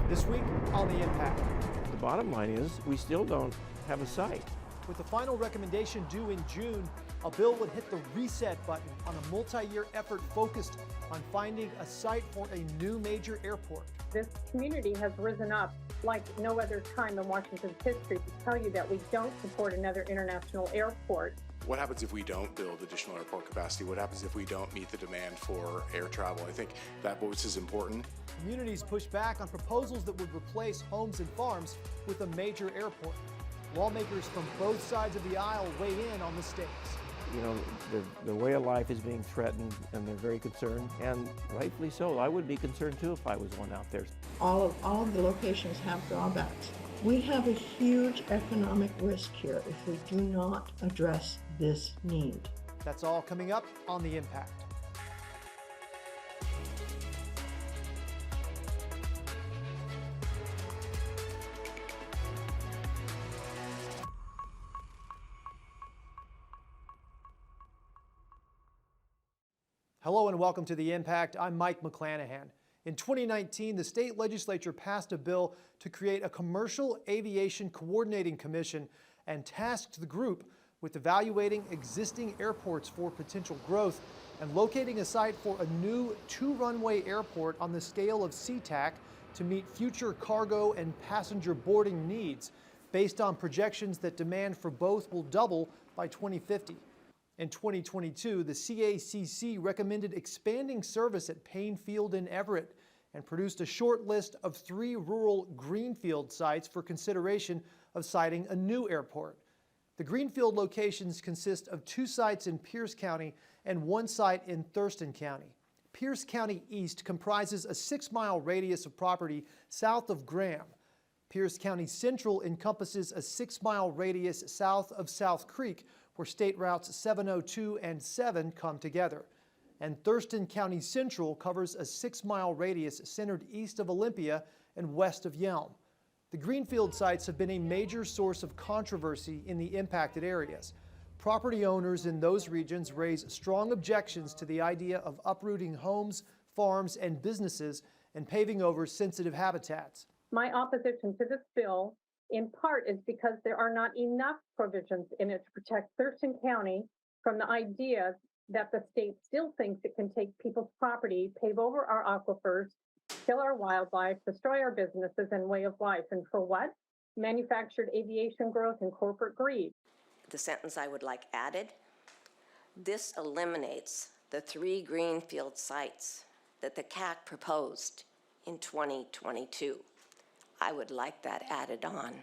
This week on The Impact. The bottom line is we still don't have a site. With the final recommendation due in June, a bill would hit the reset button on a multi-year effort focused on finding a site for a new major airport. This community has risen up like no other time in Washington's history to tell you that we don't support another international airport. What happens if we don't build additional airport capacity? What happens if we don't meet the demand for air travel? I think that voice is important. Communities push back on proposals that would replace homes and farms with a major airport. Lawmakers from both sides of the aisle weigh in on the stakes. You know, the way of life is being threatened, and they're very concerned, and rightfully so. I would be concerned too if I was one out there. All of the locations have drawbacks. We have a huge economic risk here if we do not address this need. That's all coming up on The Impact. Hello and welcome to The Impact. I'm Mike McClanahan. In 2019, the state legislature passed a bill to create a commercial aviation coordinating commission and tasked the group with evaluating existing airports for potential growth and locating a site for a new two-runway airport on the scale of Sea-Tac to meet future cargo and passenger boarding needs based on projections that demand for both will double by 2050. In 2022, the CACC recommended expanding service at Payne Field in Everett and produced a short list of 3 rural greenfield sites for consideration of siting a new airport. The greenfield locations consist of 2 sites in Pierce County and 1 site in Thurston County. Pierce County East comprises a 6-mile radius of property south of Graham. Pierce County Central encompasses a 6-mile radius south of South Creek, where state routes 702 and 7 come together. And Thurston County Central covers a 6-mile radius centered east of Olympia and west of Yelm. The greenfield sites have been a major source of controversy in the impacted areas. Property owners in those regions raise strong objections to the idea of uprooting homes, farms, and businesses and paving over sensitive habitats. My opposition to this bill in part is because there are not enough provisions in it to protect Thurston County from the idea that the state still thinks it can take people's property, pave over our aquifers, kill our wildlife, destroy our businesses and way of life. And for what? Manufactured aviation growth and corporate greed. The sentence I would like added, this eliminates the 3 greenfield sites that the CAC proposed in 2022. I would like that added on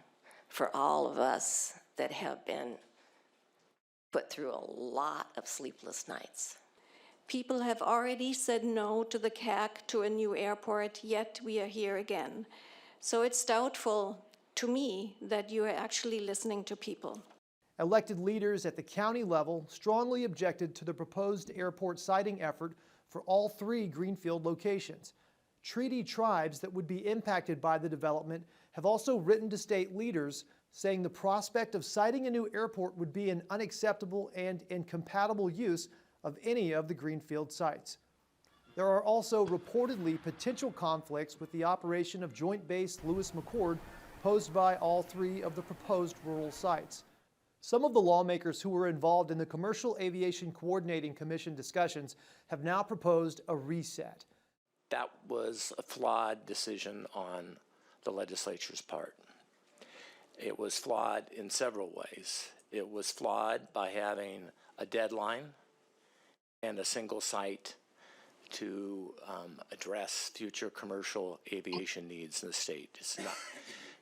for all of us that have been put through a lot of sleepless nights. People have already said no to the CAC to a new airport, yet we are here again. So it's doubtful to me that you are actually listening to people. Elected leaders at the county level strongly objected to the proposed airport siting effort for all 3 greenfield locations. Treaty tribes that would be impacted by the development have also written to state leaders saying the prospect of siting a new airport would be an unacceptable and incompatible use of any of the greenfield sites. There are also reportedly potential conflicts with the operation of Joint Base Lewis McChord posed by all 3 of the proposed rural sites. Some of the lawmakers who were involved in the Commercial Aviation Coordinating Commission discussions have now proposed a reset. That was a flawed decision on the legislature's part. It was flawed in several ways. It was flawed by having a deadline and a single site to address future commercial aviation needs in the state. It's not,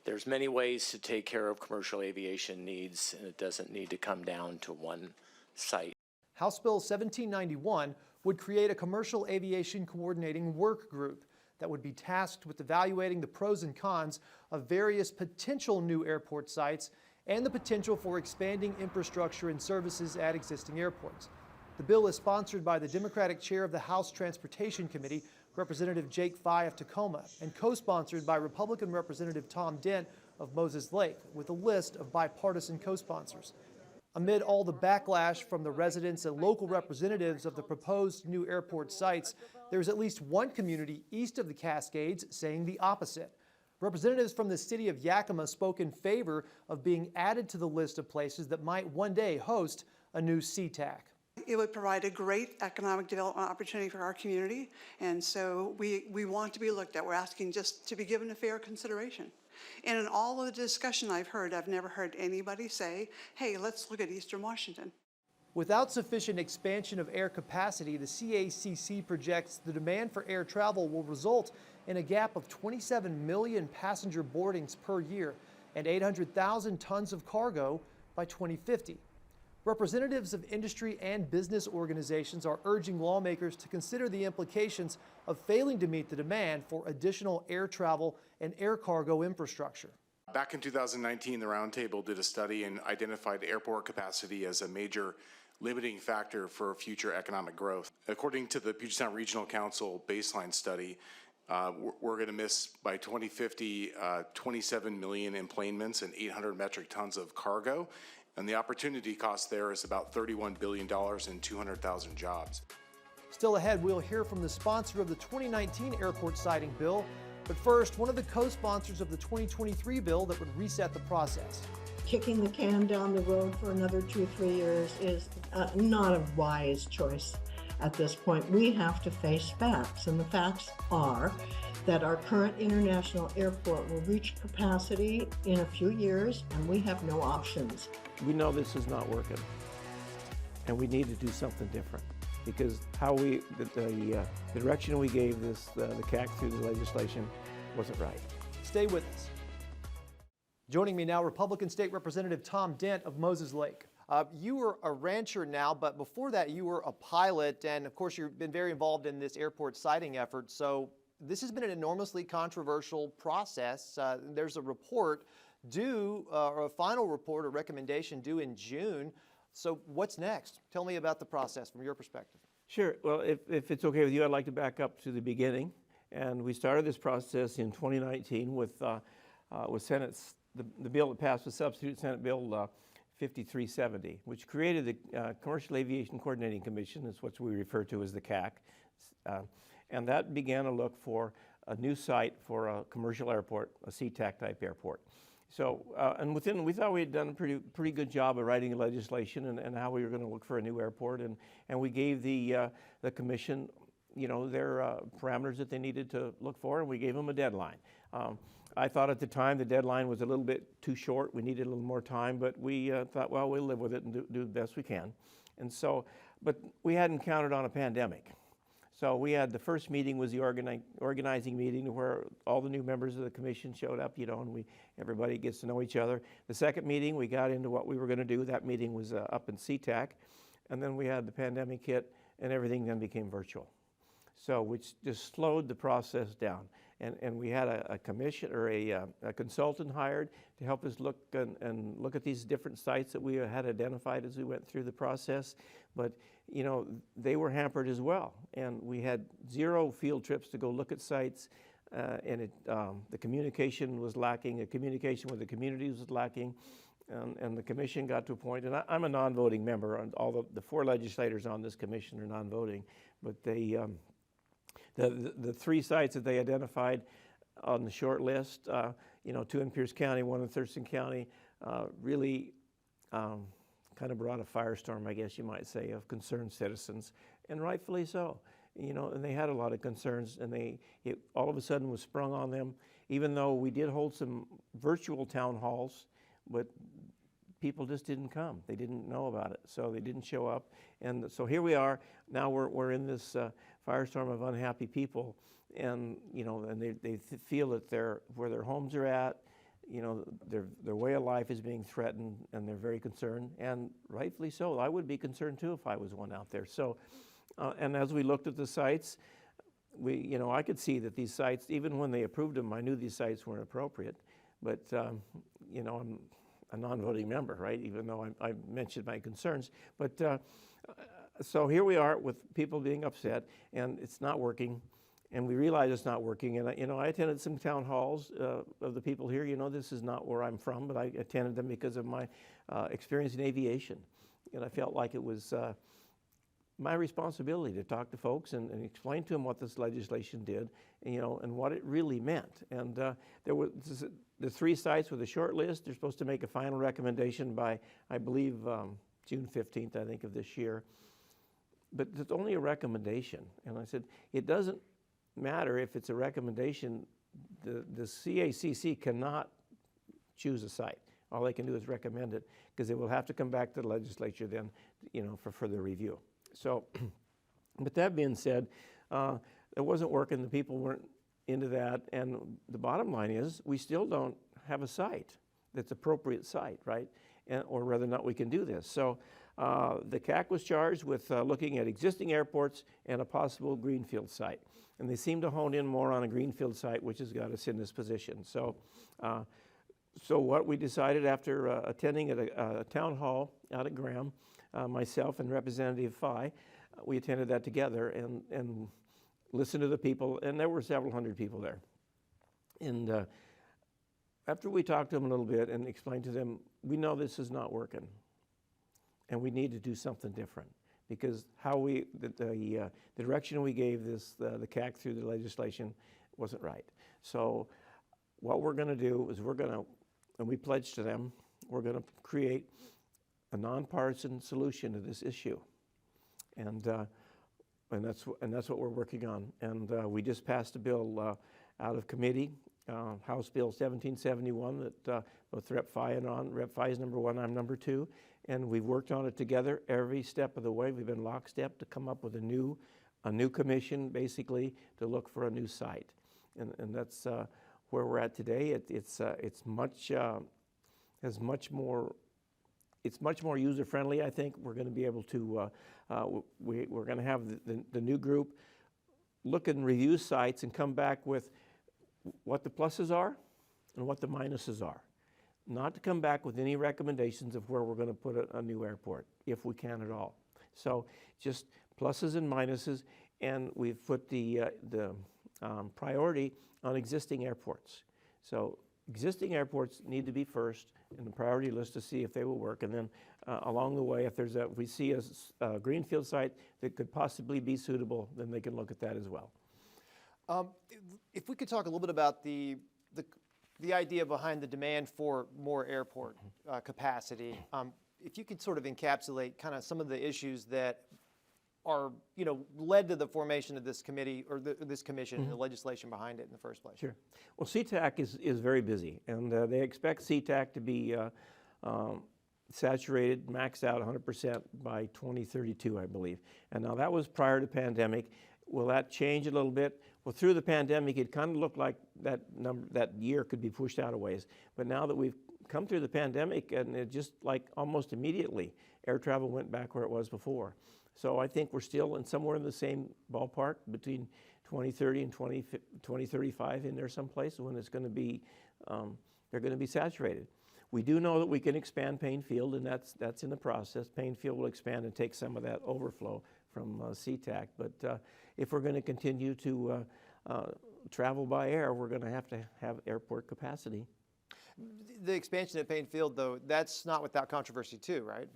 there's many ways to take care of commercial aviation needs, and it doesn't need to come down to one site. House Bill 1791 would create a commercial aviation coordinating work group that would be tasked with evaluating the pros and cons of various potential new airport sites and the potential for expanding infrastructure and services at existing airports. The bill is sponsored by the Democratic chair of the House Transportation Committee, Representative Jake Fye of Tacoma, and co-sponsored by Republican Representative Tom Dent of Moses Lake, with a list of bipartisan co-sponsors. Amid all the backlash from the residents and local representatives of the proposed new airport sites, there's at least one community east of the Cascades saying the opposite. Representatives from the city of Yakima spoke in favor of being added to the list of places that might one day host a new Sea-Tac. It would provide a great economic development opportunity for our community, and so we want to be looked at. We're asking just to be given a fair consideration. And in all of the discussion I've heard, I've never heard anybody say, hey, let's look at Eastern Washington. Without sufficient expansion of air capacity, the CACC projects the demand for air travel will result in a gap of 27 million passenger boardings per year and 800,000 tons of cargo by 2050. Representatives of industry and business organizations are urging lawmakers to consider the implications of failing to meet the demand for additional air travel and air cargo infrastructure. Back in 2019, the Roundtable did a study and identified airport capacity as a major limiting factor for future economic growth. According to the Puget Sound Regional Council baseline study, we're going to miss by 2050 27 million enplanements and 800 metric tons of cargo. And the opportunity cost there is about $31 billion and 200,000 jobs. Still ahead, we'll hear from the sponsor of the 2019 airport siting bill. But first, one of the co-sponsors of the 2023 bill that would reset the process. Kicking the can down the road for another 2-3 years is not a wise choice at this point. We have to face facts, and the facts are that our current international airport will reach capacity in a few years, and we have no options. We know this is not working, and we need to do something different, because the direction we gave the CAC through the legislation wasn't right. Stay with us. Joining me now, Republican State Representative Tom Dent of Moses Lake. You were a rancher now, but before that you were a pilot, and of course you've been very involved in this airport siting effort. So this has been an enormously controversial process. There's a report due, or a final report or recommendation due in June. So what's next? Tell me about the process from your perspective. Sure. Well, if it's okay with you, I'd like to back up to the beginning. And we started this process in 2019 with Senate's, the bill that passed was Substitute Senate Bill 5370, which created the Commercial Aviation Coordinating Commission, is what we refer to as the CAC. And that began a look for a new site for a commercial airport, a Sea-Tac type airport. So, and we thought we had done a pretty good job of writing legislation and how we were going to look for a new airport, and we gave the commission, their parameters that they needed to look for, and we gave them a deadline. I thought at the time the deadline was a little bit too short. We needed a little more time, but we thought, well, we'll live with it and do the best we can. And so, but we hadn't counted on a pandemic. So we had the first meeting was the organizing meeting where all the new members of the commission showed up, and everybody gets to know each other. The second meeting, we got into what we were going to do. That meeting was up in Sea-Tac. And then we had the pandemic hit, and everything then became virtual. So which just slowed the process down. And we had a commission or a consultant hired to help us look at these different sites that we had identified as we went through the process. But they were hampered as well, and we had 0 field trips to go look at sites, and the communication was lacking. The communication with the communities was lacking, and the commission got to a point. And I'm a non-voting member. And all the 4 legislators on this commission are non-voting, but they. The 3 sites that they identified on the short list, 2 in Pierce County, 1 in Thurston County, really kind of brought a firestorm, I guess you might say, of concerned citizens, and rightfully so. And they had a lot of concerns, and it all of a sudden was sprung on them, even though we did hold some virtual town halls, but people just didn't come. They didn't know about it, so they didn't show up. And so here we are. Now we're in this firestorm of unhappy people, and and they feel that where their homes are at, their way of life is being threatened, and they're very concerned, and rightfully so. I would be concerned too if I was one out there. So, and as we looked at the sites, I could see that these sites, even when they approved them, I knew these sites weren't appropriate. But I'm a non-voting member, right? Even though I mentioned my concerns, but. So here we are with people being upset, and it's not working, and we realize it's not working. And I attended some town halls of the people here. This is not where I'm from, but I attended them because of my experience in aviation, and I felt like it was my responsibility to talk to folks and explain to them what this legislation did, and what it really meant. And there was the 3 sites with a short list. They're supposed to make a final recommendation by, I believe, June 15th, I think, of this year. But it's only a recommendation. And I said, it doesn't matter if it's a recommendation. The CACC cannot choose a site. All they can do is recommend it, because they will have to come back to the legislature then, for further review. So, but that being said, it wasn't working. The people weren't into that. And the bottom line is, we still don't have a site that's appropriate site, right? Or whether or not we can do this. So the CAC was charged with looking at existing airports and a possible greenfield site. And they seem to hone in more on a greenfield site, which has got us in this position. So, so what we decided after attending at a town hall out at Graham, myself and Representative Fye, we attended that together and listened to the people, and there were several hundred people there. And after we talked to them a little bit and explained to them, we know this is not working, and we need to do something different, because the direction we gave the CAC through the legislation wasn't right. So what we're going to do is and we pledged to them, we're going to create a nonpartisan solution to this issue, and that's what we're working on. And we just passed a bill out of committee, House Bill 1771, that both Rep. Fye and on. Rep. Fye is number 1, I'm number 2, and we've worked on it together every step of the way. We've been lockstep to come up with a new commission, basically, to look for a new site, and that's where we're at today. It's much more user-friendly, I think. We're going to be able to, we're going to have the new group look and review sites and come back with what the pluses are and what the minuses are. Not to come back with any recommendations of where we're going to put a new airport, if we can at all. So just pluses and minuses, and we've put the priority on existing airports. So existing airports need to be first in the priority list to see if they will work, and then along the way, if we see a greenfield site that could possibly be suitable, then they can look at that as well. If we could talk a little bit about the idea behind the demand for more airport capacity, if you could sort of encapsulate kind of some of the issues that are, led to the formation of this committee or this commission and the legislation behind it in the first place. Sure. Well, Sea-Tac is very busy, and they expect Sea-Tac to be saturated, maxed out 100% by 2032, I believe. And now that was prior to pandemic. Will that change a little bit? Well, through the pandemic, it kind of looked like that year could be pushed out a ways. But now that we've come through the pandemic, and it just like almost immediately, air travel went back where it was before. So I think we're still somewhere in the same ballpark between 2030 and 2035 in there someplace when it's going to be, they're going to be saturated. We do know that we can expand Payne Field, and that's in the process. Payne Field will expand and take some of that overflow from Sea-Tac. But if we're going to continue to travel by air, we're going to have airport capacity. The expansion at Payne Field, though, that's not without controversy too, right?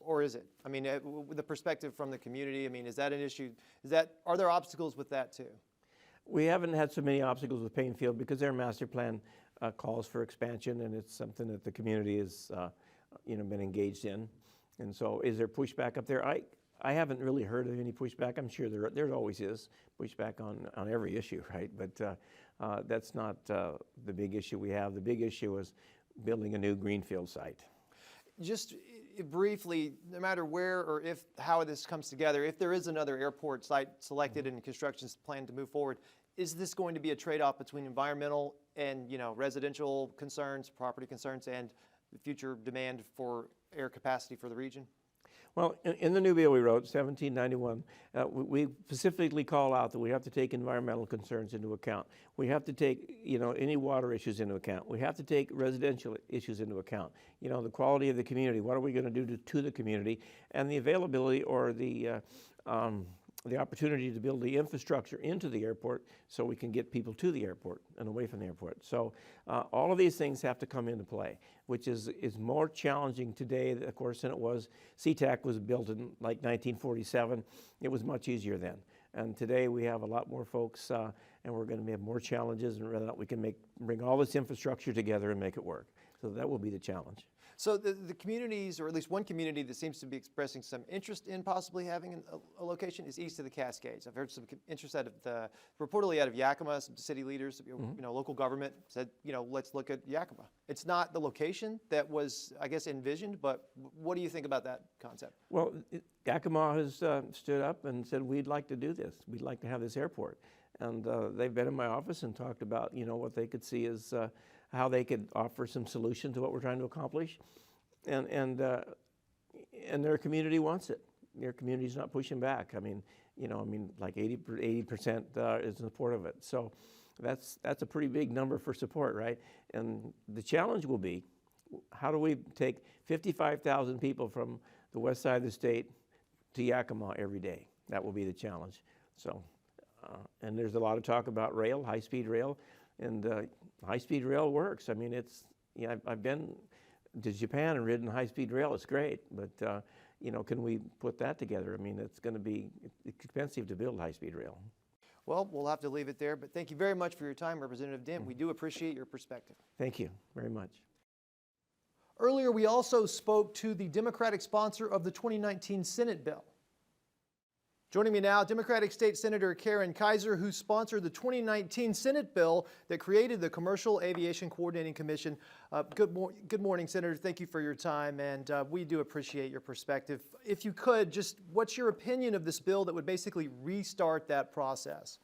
Or is it? I mean, the perspective from the community, I mean, is that an issue? Are there obstacles with that too? We haven't had so many obstacles with Payne Field because their master plan calls for expansion, and it's something that the community has been engaged in. And so is there pushback up there? I haven't really heard of any pushback. I'm sure there always is pushback on every issue, right? But that's not the big issue we have. The big issue is building a new greenfield site. Just briefly, no matter where or how this comes together, if there is another airport site selected and construction's planned to move forward, is this going to be a trade-off between environmental and residential concerns, property concerns, and the future demand for air capacity for the region? Well, in the new bill we wrote, 1791, we specifically call out that we have to take environmental concerns into account. We have to take, any water issues into account. We have to take residential issues into account. The quality of the community. What are we going to do to the community? And the availability or the the opportunity to build the infrastructure into the airport so we can get people to the airport and away from the airport. So all of these things have to come into play, which is more challenging today, of course, than it was. Sea-Tac was built in like 1947. It was much easier then. And today we have a lot more folks, and we're going to have more challenges, and whether or not we can bring all this infrastructure together and make it work. So that will be the challenge. So the communities, or at least one community that seems to be expressing some interest in possibly having a location is east of the Cascades. I've heard some interest reportedly out of Yakima, some city leaders, local government said, let's look at Yakima. It's not the location that was, I guess, envisioned, but what do you think about that concept? Well, Yakima has stood up and said, we'd like to do this. We'd like to have this airport. And they've been in my office and talked about, what they could see as how they could offer some solution to what we're trying to accomplish. And their community wants it. Their community's not pushing back. Like 80% is in support of it. So that's a pretty big number for support, right? And the challenge will be, how do we take 55,000 people from the west side of the state to Yakima every day? That will be the challenge. So, and there's a lot of talk about rail, high-speed rail, and high-speed rail works. I've been to Japan and ridden high-speed rail. It's great, but can we put that together? It's going to be expensive to build high-speed rail. Well, we'll have to leave it there, but thank you very much for your time, Representative Dent. We do appreciate your perspective. Thank you very much. Earlier, we also spoke to the Democratic sponsor of the 2019 Senate bill. Joining me now, Democratic State Senator Keiser, who sponsored the 2019 Senate bill that created the Commercial Aviation Coordinating Commission. Good morning, Senator. Thank you for your time, and we do appreciate your perspective. If you could, just what's your opinion of this bill that would basically restart that process?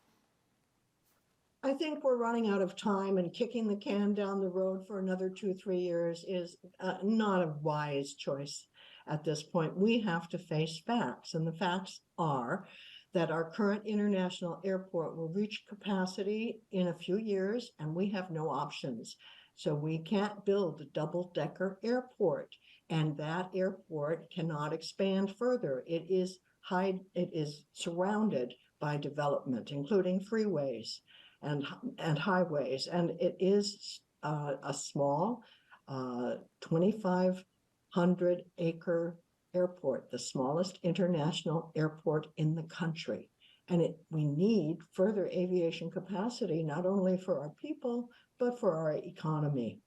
I think we're running out of time, and kicking the can down the road for another 2-3 years is not a wise choice. At this point, we have to face facts, and the facts are that our current international airport will reach capacity in a few years, and we have no options. So we can't build a double-decker airport, and that airport cannot expand further. It is surrounded by development, including freeways and highways, and it is a small 2,500-acre airport, the smallest international airport in the country. And we need further aviation capacity, not only for our people, but for our economy.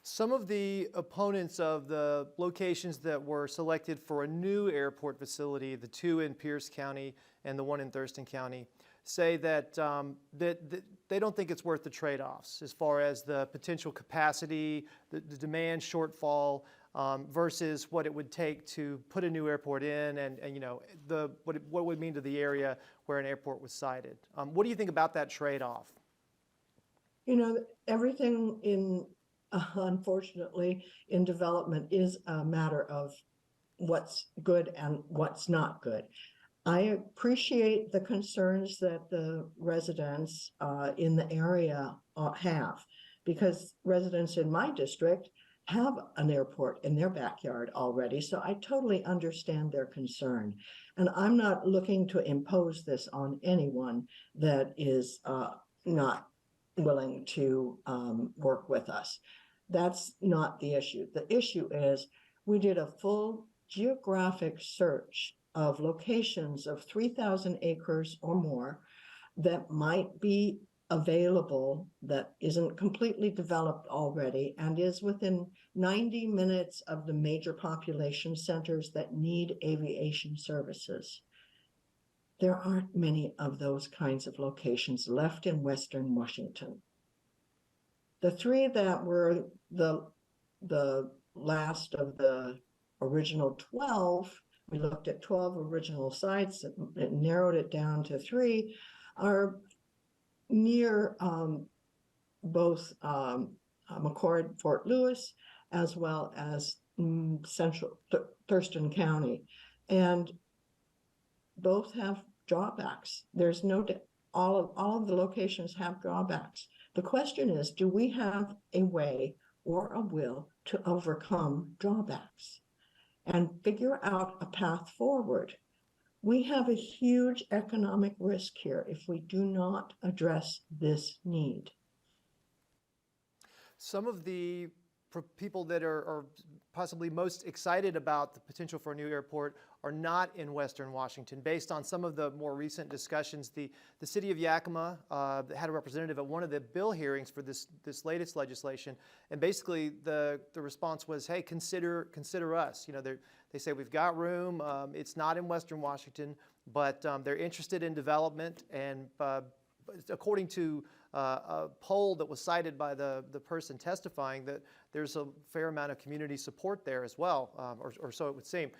Some of the opponents of the locations that were selected for a new airport facility, the two in Pierce County and the one in Thurston County, say that, that they don't think it's worth the trade-offs as far as the potential capacity, the demand shortfall, versus what it would take to put a new airport in, and what it would mean to the area where an airport was sited. What do you think about that trade-off? Everything unfortunately, in development is a matter of what's good and what's not good. I appreciate the concerns that the residents in the area have, because residents in my district have an airport in their backyard already. So I totally understand their concern. And I'm not looking to impose this on anyone that is not willing to work with us. That's not the issue. The issue is we did a full geographic search of locations of 3,000 acres or more that might be available, that isn't completely developed already, and is within 90 minutes of the major population centers that need aviation services. There aren't many of those kinds of locations left in Western Washington. The three that were the last of the original 12, we looked at 12 original sites and narrowed it down to 3, are near both McCord, Fort Lewis, as well as central Thurston County. And both have drawbacks. There's no, all of the locations have drawbacks. The question is, do we have a way or a will to overcome drawbacks and figure out a path forward? We have a huge economic risk here if we do not address this need. Some of the people that are possibly most excited about the potential for a new airport are not in Western Washington. Based on some of the more recent discussions, the city of Yakima had a representative at one of the bill hearings for this latest legislation, and basically the response was, hey, consider us. You know, they say we've got room. It's not in Western Washington, but they're interested in development, and according to a poll that was cited by the person testifying, that there's a fair amount of community support there as well, or so it would seem.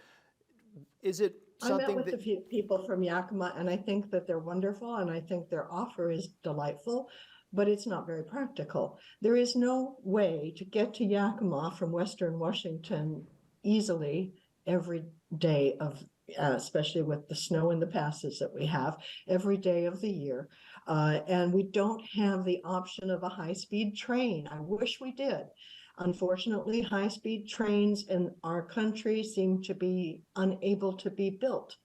Is it something I met with a few people from Yakima, and I think that they're wonderful, and I think their offer is delightful, but it's not very practical. There is no way to get to Yakima from Western Washington easily every day of, especially with the snow in the passes that we have, every day of the year. And we don't have the option of a high-speed train. I wish we did. Unfortunately, high-speed trains in our country seem to be unable to be built.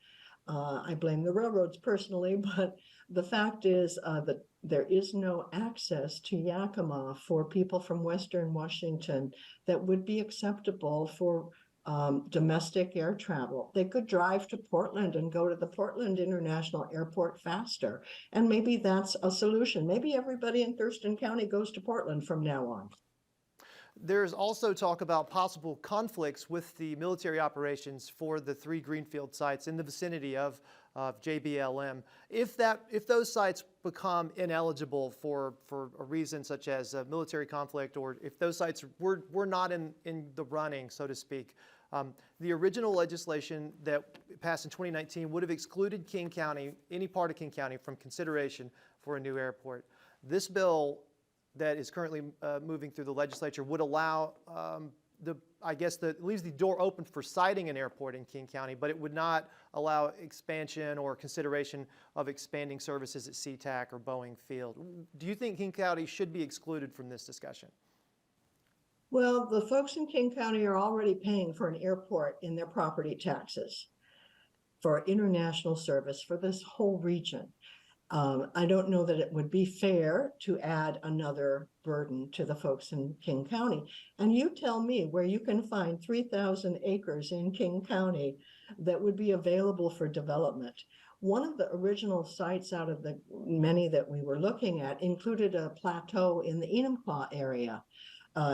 I blame the railroads personally, but the fact is that there is no access to Yakima for people from Western Washington that would be acceptable for domestic air travel. They could drive to Portland and go to the Portland International Airport faster. And maybe that's a solution. Maybe everybody in Thurston County goes to Portland from now on. There's also talk about possible conflicts with the military operations for the 3 greenfield sites in the vicinity of JBLM. If those sites become ineligible for a reason such as a military conflict, or if those sites were not in the running, so to speak, the original legislation that passed in 2019 would have excluded King County, any part of King County, from consideration for a new airport. This bill that is currently moving through the legislature would allow leaves the door open for siting an airport in King County, but it would not allow expansion or consideration of expanding services at Sea-Tac or Boeing Field. Do you think King County should be excluded from this discussion? Well, the folks in King County are already paying for an airport in their property taxes for international service for this whole region. I don't know that it would be fair to add another burden to the folks in King County. And you tell me where you can find 3,000 acres in King County that would be available for development. One of the original sites out of the many that we were looking at included a plateau in the Enumclaw area,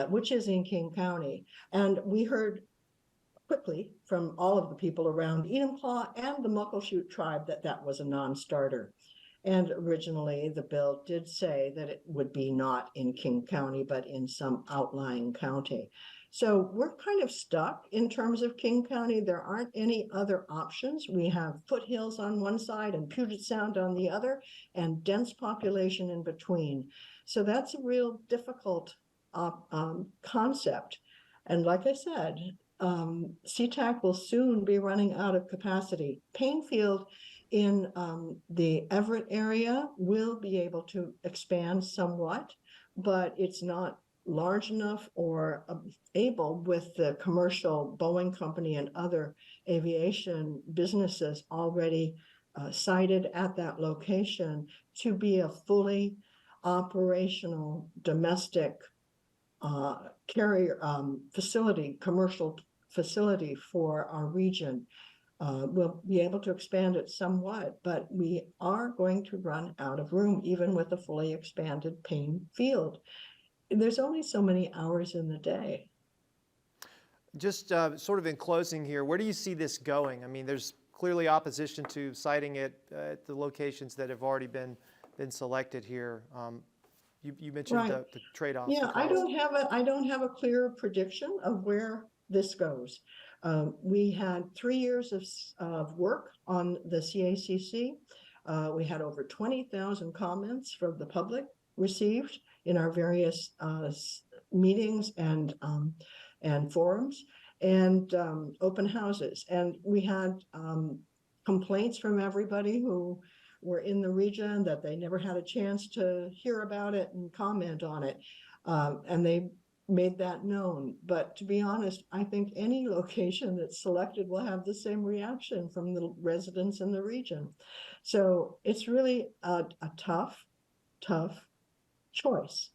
which is in King County. And we heard quickly from all of the people around Enumclaw and the Muckleshoot tribe that that was a non-starter. And originally, the bill did say that it would be not in King County, but in some outlying county. So we're kind of stuck in terms of King County. There aren't any other options. We have foothills on one side and Puget Sound on the other, and dense population in between. So that's a real difficult concept. And like I said, Sea-Tac will soon be running out of capacity. Painfield in the Everett area will be able to expand somewhat, but it's not large enough or able, with the commercial Boeing company and other aviation businesses already sited at that location, to be a fully operational domestic carrier facility, commercial facility for our region. We'll be able to expand it somewhat, but we are going to run out of room, even with a fully expanded Payne Field. There's only so many hours in the day. Just sort of in closing here, where do you see this going? I mean, there's clearly opposition to siting it at the locations that have already been selected here. You mentioned Right. the trade-offs. Yeah, I don't have a clear prediction of where this goes. We had 3 years of work on the CACC. We had over 20,000 comments from the public received in our various meetings and forums and open houses. And we had complaints from everybody who were in the region that they never had a chance to hear about it and comment on it. And they made that known. But to be honest, I think any location that's selected will have the same reaction from the residents in the region. So it's really a tough choice.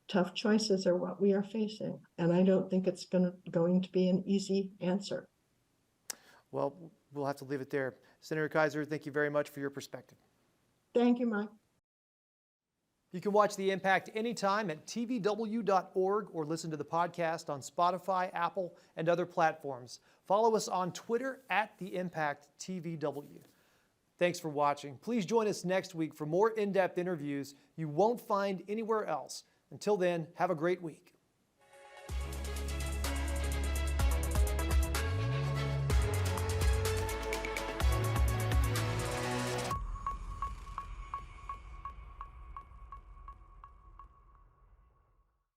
Tough choices are what we are facing. And I don't think it's going to be an easy answer. Well, we'll have to leave it there. Senator Keiser, thank you very much for your perspective. Thank you, Mike. You can watch The Impact anytime at tvw.org or listen to the podcast on Spotify, Apple, and other platforms. Follow us on Twitter at The Impact TVW. Thanks for watching. Please join us next week for more in-depth interviews you won't find anywhere else. Until then, have a great week.